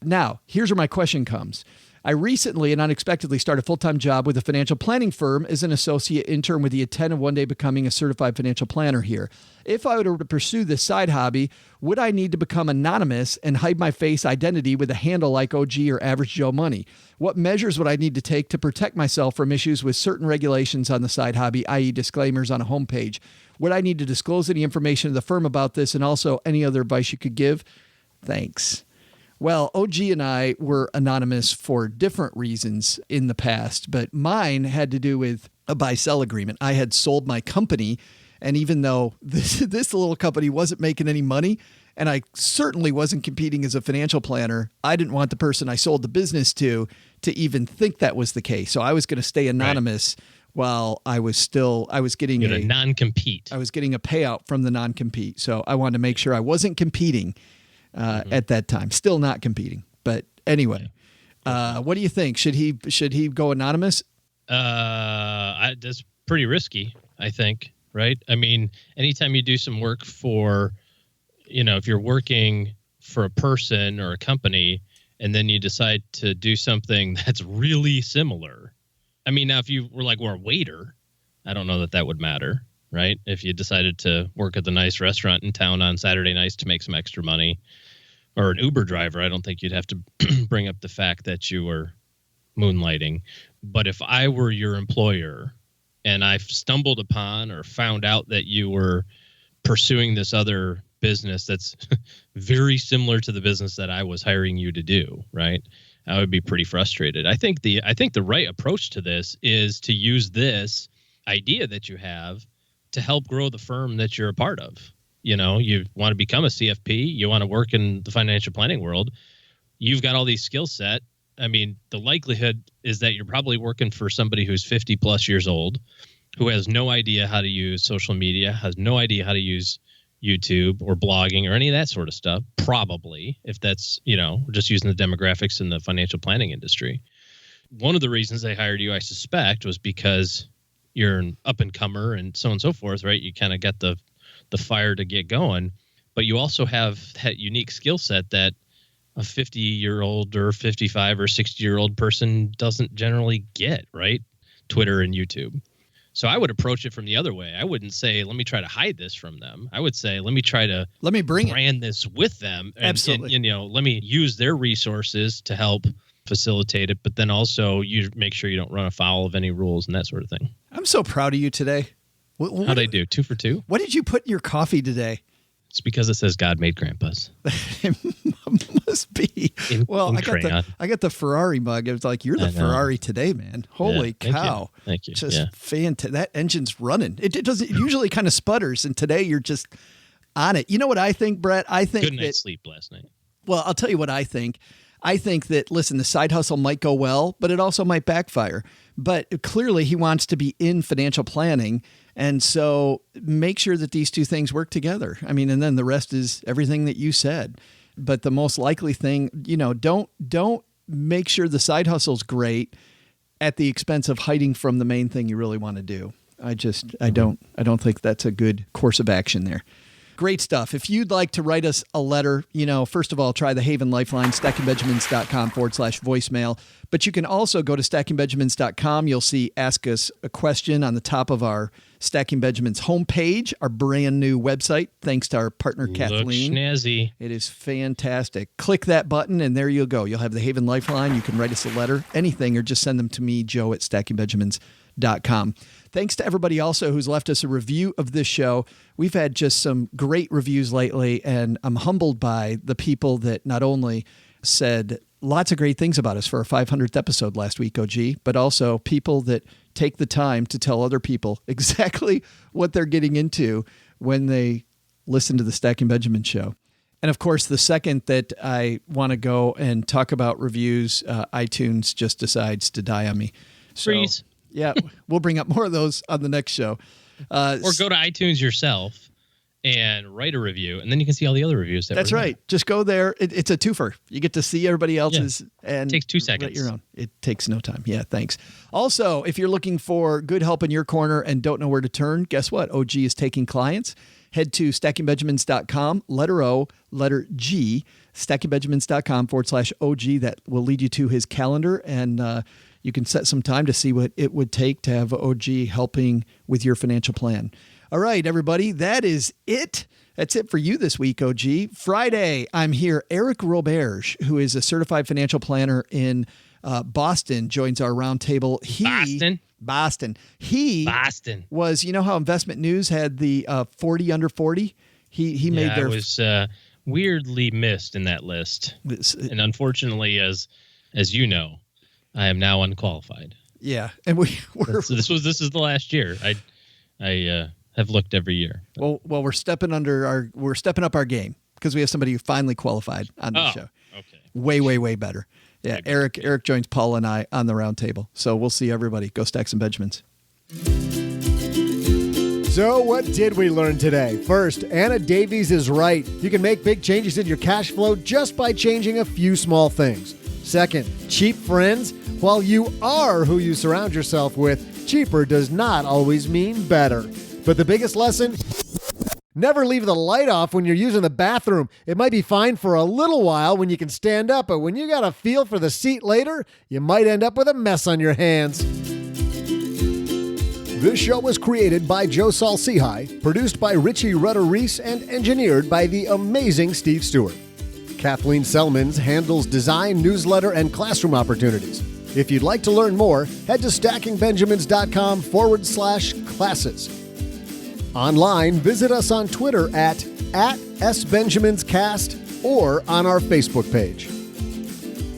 Now, here's where my question comes. I recently and unexpectedly started a full-time job with a financial planning firm as an associate intern with the intent of one day becoming a certified financial planner here. If I were to pursue this side hobby, would I need to become anonymous and hide my face identity with a handle like OG or Average Joe Money? What measures would I need to take to protect myself from issues with certain regulations on the side hobby, i.e. disclaimers on a homepage? Would I need to disclose any information to the firm about this, and also any other advice you could give? Thanks. Well, OG and I were anonymous for different reasons in the past, but mine had to do with a buy-sell agreement. I had sold my company, and even though this little company wasn't making any money, and I certainly wasn't competing as a financial planner, I didn't want the person I sold the business to even think that was the case. So I was going to stay anonymous while I was getting a
non-compete.
I was getting a payout from the non-compete. So I wanted to make sure I wasn't competing at that time. Still not competing. But anyway, what do you think? Should he go anonymous?
That's pretty risky, I think, right? I mean, anytime you do some work for, if you're working for a person or a company and then you decide to do something that's really similar. I mean, now if you were we're a waiter, I don't know that would matter, right? If you decided to work at the nice restaurant in town on Saturday nights to make some extra money, or an Uber driver, I don't think you'd have to bring up the fact that you were moonlighting. But if I were your employer and I stumbled upon or found out that you were pursuing this other business that's very similar to the business that I was hiring you to do, right? I would be pretty frustrated. I think the right approach to this is to use this idea that you have to help grow the firm that you're a part of. You want to become a CFP, you want to work in the financial planning world. You've got all these skill set. I mean, the likelihood is that you're probably working for somebody who's 50 plus years old, who has no idea how to use social media, has no idea how to use YouTube or blogging or any of that sort of stuff. Probably, if that's, just using the demographics in the financial planning industry. One of the reasons they hired you, I suspect, was because you're an up and comer and so on and so forth, right? You kind of got the fire to get going, but you also have that unique skill set that a 50-year-old or 55 or 60-year-old person doesn't generally get, right? Twitter and YouTube. So I would approach it from the other way. I wouldn't say, let me try to hide this from them. I would say, let me brand this with them.
Absolutely.
And let me use their resources to help facilitate it, but then also you make sure you don't run afoul of any rules and that sort of thing.
I'm so proud of you today.
How'd I do? 2 for 2?
What did you put in your coffee today?
It's because it says God made grandpas.
It must be.
In
I got the Ferrari mug. It was like, you're the Ferrari today, man. Holy cow.
Thank you.
Just fantastic. That engine's running. It doesn't. It usually kind of sputters, and today you're just on it. You know what I think, Brett? I think
good night's sleep last night.
Well, I'll tell you what I think. I think that, listen, the side hustle might go well, but it also might backfire. But clearly he wants to be in financial planning. And so make sure that these two things work together. I mean, and then the rest is everything that you said. But the most likely thing, don't make sure the side hustle's great at the expense of hiding from the main thing you really want to do. I don't think that's a good course of action there. Great stuff. If you'd like to write us a letter, first of all, try the Haven Lifeline, stackingbenjamins.com/voicemail. But you can also go to stackingbenjamins.com. You'll see Ask Us a Question on the top of our Stacking Benjamins homepage, our brand new website, thanks to our partner, Kathleen.
Looks snazzy.
It is fantastic. Click that button, and there you go. You'll have the Haven Lifeline. You can write us a letter, anything, or just send them to me, Joe, at stackingbenjamins.com. Thanks to everybody also who's left us a review of this show. We've had just some great reviews lately, and I'm humbled by the people that not only said lots of great things about us for our 500th episode last week, OG, but also people that take the time to tell other people exactly what they're getting into when they listen to the Stacking Benjamin show. And of course, the second that I want to go and talk about reviews, iTunes just decides to die on me.
Freeze.
Yeah, we'll bring up more of those on the next show.
Or go to iTunes yourself and write a review, and then you can see all the other reviews.
That's right. Just go there. It's a twofer. You get to see everybody else's.
Yeah.
And
it takes 2 seconds.
Write your own. It takes no time. Yeah, thanks. Also, if you're looking for good help in your corner and don't know where to turn, guess what? OG is taking clients. Head to stackingbenjamins.com, letter O, letter G, stackingbenjamins.com/OG. That will lead you to his calendar, and you can set some time to see what it would take to have OG helping with your financial plan. All right, everybody, that is it. That's it for you this week, OG. Friday, I'm here. Eric Roberge, who is a certified financial planner in Boston, joins our roundtable. Boston. He was, how Investment News had the 40 under 40? He made their...
I was weirdly missed in that list. And unfortunately, as you know, I am now unqualified.
Yeah, and this
is the last year. I have looked every year.
Well, we're stepping up our game because we have somebody who finally qualified on the show.
Okay.
Way better. Yeah, Eric joins Paul and I on the round table. So we'll see everybody. Go Stack some Benjamins.
So what did we learn today? First, Anna Davies is right. You can make big changes in your cash flow just by changing a few small things. Second, cheap friends. While you are who you surround yourself with, cheaper does not always mean better. But the biggest lesson, never leave the light off when you're using the bathroom. It might be fine for a little while when you can stand up, but when you got a feel for the seat later, you might end up with a mess on your hands. This show was created by Joe Saul-Sehy, produced by Richie Rutter-Reese, and engineered by the amazing Steve Stewart. Kathleen Selmans handles design, newsletter, and classroom opportunities. If you'd like to learn more, head to stackingbenjamins.com/classes. Online, visit us on Twitter at @SBenjaminsCast or on our Facebook page.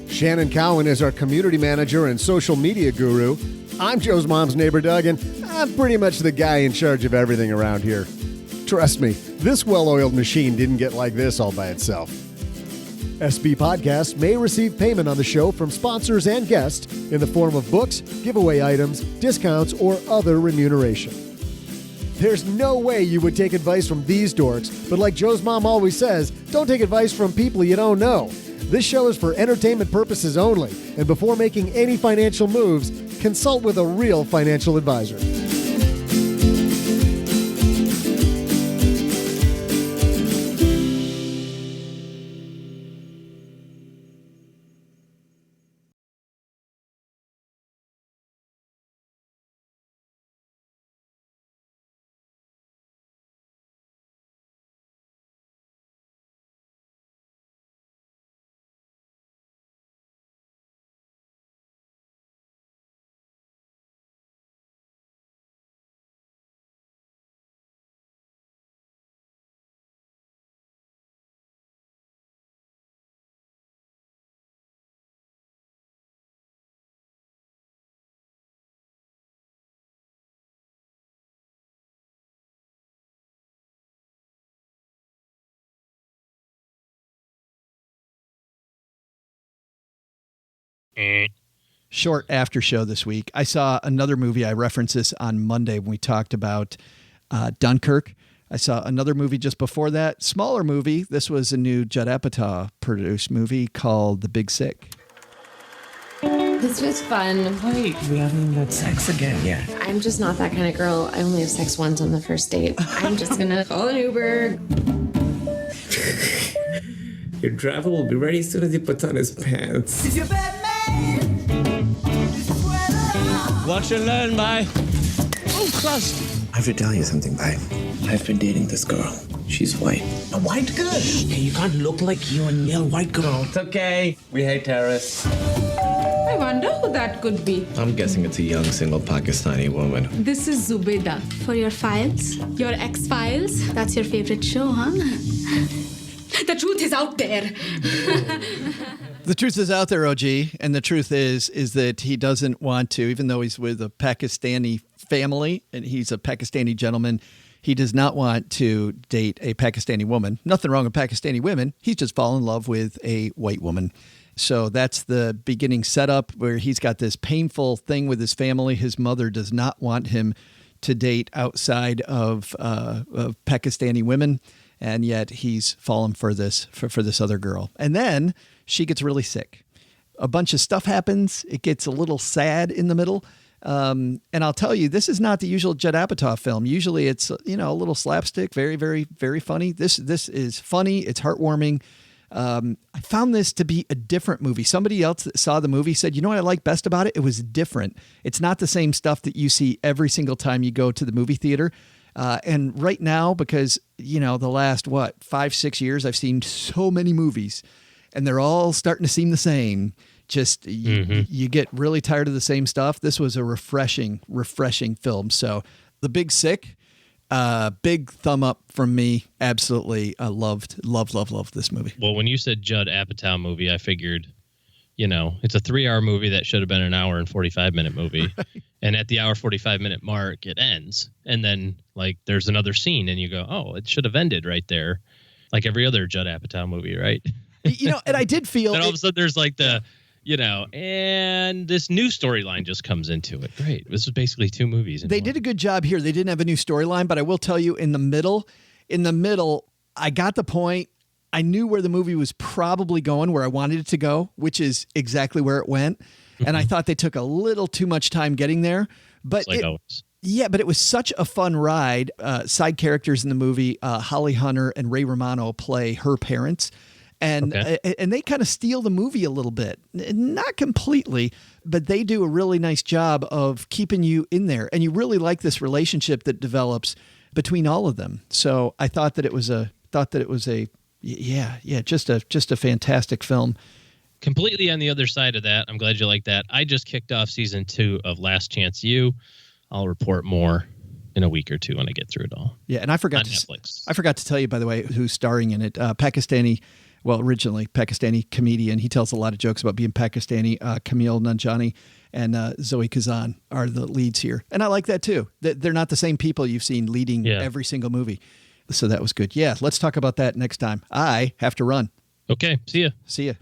Shannon Cowan is our community manager and social media guru. I'm Joe's mom's neighbor, Doug, and I'm pretty much the guy in charge of everything around here. Trust me, this well-oiled machine didn't get like this all by itself. SB Podcasts may receive payment on the show from sponsors and guests in the form of books, giveaway items, discounts, or other remuneration. There's no way you would take advice from these dorks, but like Joe's mom always says, don't take advice from people you don't know. This show is for entertainment purposes only, and before making any financial moves, consult with a real financial advisor.
Short after show this week. I saw another movie. I referenced this on Monday when we talked about Dunkirk. I saw another movie just before that. Smaller movie. This was a new Judd Apatow produced movie called The Big Sick.
This was fun.
Wait, we haven't even had sex again yet.
I'm just not that kind of girl. I only have sex once on the first date. I'm just gonna call an Uber.
Your driver will be ready as soon as he puts on his pants.
Watch and learn, bye. Oh, crust.
I have to tell you something, bye. I've been dating this girl. She's white.
A white girl? Hey, you can't look like you and a white girl.
It's okay. We hate terrorists.
I wonder who that could be.
I'm guessing it's a young, single Pakistani woman.
This is Zubeda.
For your files? Your X-Files? That's your favorite show, huh? The truth is out there.
The truth is out there, OG, and the truth is that he doesn't want to, even though he's with a Pakistani family and he's a Pakistani gentleman, he does not want to date a Pakistani woman. Nothing wrong with Pakistani women. He's just fallen in love with a white woman. So that's the beginning setup where he's got this painful thing with his family. His mother does not want him to date outside of Pakistani women, and yet he's fallen for this other girl. And then she gets really sick. A bunch of stuff happens. It gets a little sad in the middle. And I'll tell you, this is not the usual Judd Apatow film. Usually it's, a little slapstick, very, very, very funny. This is funny. It's heartwarming. I found this to be a different movie. Somebody else that saw the movie said, you know what I like best about it? It was different. It's not the same stuff that you see every single time you go to the movie theater. And right now, because, the last, 5-6 years, I've seen so many movies and they're all starting to seem the same. Just you get really tired of the same stuff. This was a refreshing film. So The Big Sick, big thumb up from me. Absolutely. I loved this movie.
Well, when you said Judd Apatow movie, I figured, it's a 3-hour movie that should have been an hour and 45-minute movie. Right. And at the hour 45-minute mark, it ends. And then there's another scene and you go, oh, it should have ended right there. Like every other Judd Apatow movie, right?
And I did feel
then all of a sudden there's and this new storyline just comes into it. Great. This was basically 2 movies.
They did a good job here. They didn't have a new storyline, but I will tell you in the middle, I got the point. I knew where the movie was probably going, where I wanted it to go, which is exactly where it went. And I thought they took a little too much time getting there. But
always.
Yeah, but it was such a fun ride. Side characters in the movie, Holly Hunter and Ray Romano play her parents. And they kind of steal the movie a little bit. Not completely, but they do a really nice job of keeping you in there. And you really like this relationship that develops between all of them. So I thought that it was just a fantastic film.
Completely on the other side of that. I'm glad you like that. I just kicked off season 2 of Last Chance U. I'll report more in a week or two when I get through it all.
Yeah, and I forgot to tell you, by the way, who's starring in it. Originally Pakistani comedian. He tells a lot of jokes about being Pakistani. Kamil Nanjiani and Zoe Kazan are the leads here. And I like that too. They're not the same people you've seen leading every single movie. So that was good. Yeah, let's talk about that next time. I have to run.
Okay, see ya.
See ya.